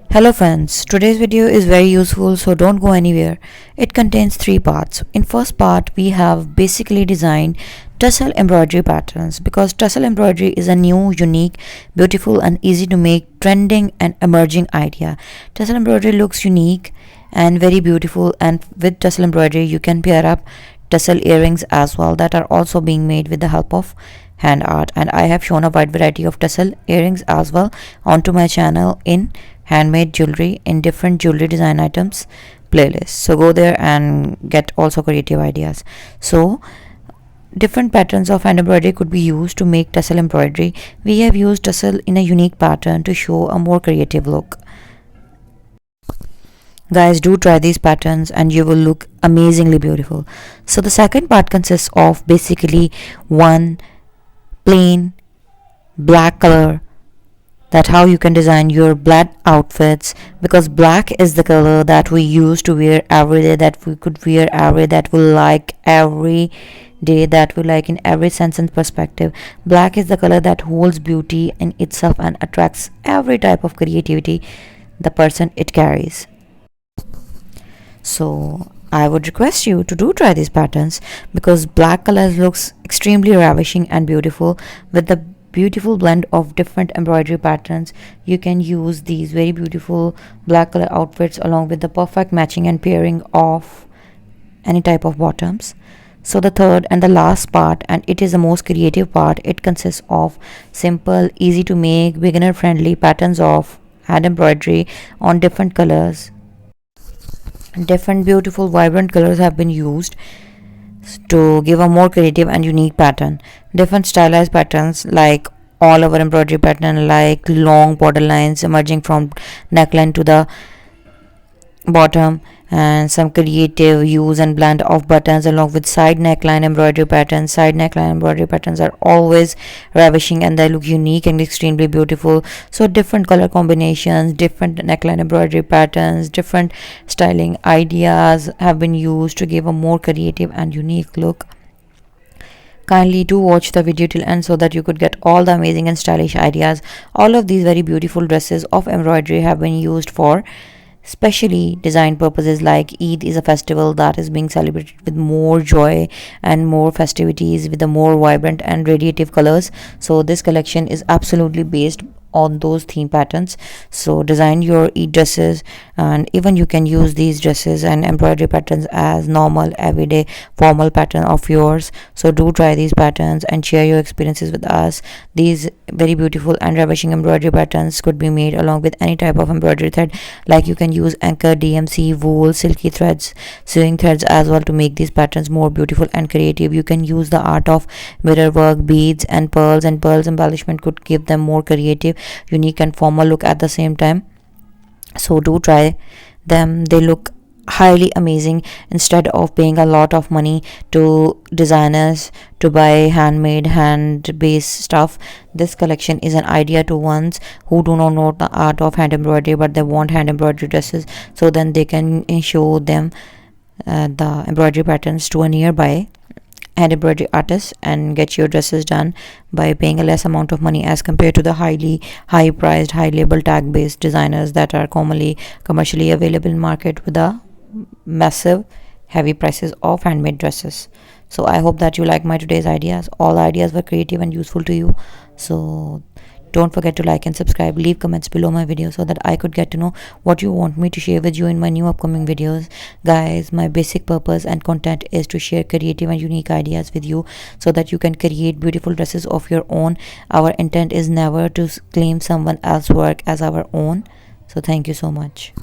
Hello friends, today's video is very useful, so don't go anywhere. It contains 3 parts. In first part, we have basically designed tassel embroidery patterns because tassel embroidery is a new, unique, beautiful and easy to make, trending and emerging idea. Tassel embroidery looks unique and very beautiful, and with tassel embroidery you can pair up tassel earrings as well that are also being made with the help of hand art, and I have shown a wide variety of tassel earrings as well onto my channel in handmade jewelry in different jewelry design items playlist. So go there and get also creative ideas. So different patterns of hand embroidery could be used to make tassel embroidery. We have used tassel in a unique pattern to show a more creative look. Guys, do try these patterns and you will look amazingly beautiful. So the second part consists of basically one plain black color, that how you can design your black outfits, because black is the color that we use to wear every day, that we could wear every, that we like every day, that we like in every sense and perspective. Black is the color that holds beauty in itself and attracts every type of creativity the person it carries. So I would request you to do try these patterns because black color looks extremely ravishing and beautiful. With the beautiful blend of different embroidery patterns, you can use these very beautiful black color outfits along with the perfect matching and pairing of any type of bottoms. So the third and the last part, and it is the most creative part, it consists of simple, easy to make, beginner friendly patterns of hand embroidery on different colors. Different beautiful vibrant colors have been used to give a more creative and unique pattern. Different stylized patterns like all over embroidery pattern, like long border lines emerging from neckline to the bottom, and some creative use and blend of buttons along with side neckline embroidery patterns. Side neckline embroidery patterns are always ravishing and they look unique and extremely beautiful. So different color combinations, different neckline embroidery patterns, different styling ideas have been used to give a more creative and unique look. Kindly do watch the video till end so that you could get all the amazing and stylish ideas. All of these very beautiful dresses of embroidery have been used for specially designed purposes, like Eid is a festival that is being celebrated with more joy and more festivities with the more vibrant and radiative colors. So this collection is absolutely based on those theme patterns. So design your Eid dresses, and even you can use these dresses and embroidery patterns as normal everyday formal pattern of yours. So do try these patterns and share your experiences with us. These very beautiful and ravishing embroidery patterns could be made along with any type of embroidery thread, like you can use anchor, DMC, wool, silky threads, sewing threads as well to make these patterns more beautiful and creative. You can use the art of mirror work, beads and pearls embellishment could give them more creative, unique and formal look at the same time. So do try them, they look highly amazing. Instead of paying a lot of money to designers to buy handmade, hand based stuff, this collection is an idea to ones who do not know the art of hand embroidery but they want hand embroidery dresses. So then they can show them the embroidery patterns to a nearby hand embroidery artist and get your dresses done by paying a less amount of money as compared to the high priced, high label tag based designers that are commercially available in market with the massive heavy prices of handmade dresses. So I hope that you like my today's ideas. All ideas were creative and useful to you. So don't forget to like and subscribe. Leave comments below my video so that I could get to know what you want me to share with you in my new upcoming videos. Guys, my basic purpose and content is to share creative and unique ideas with you so that you can create beautiful dresses of your own. Our intent is never to claim someone else's work as our own. So thank you so much.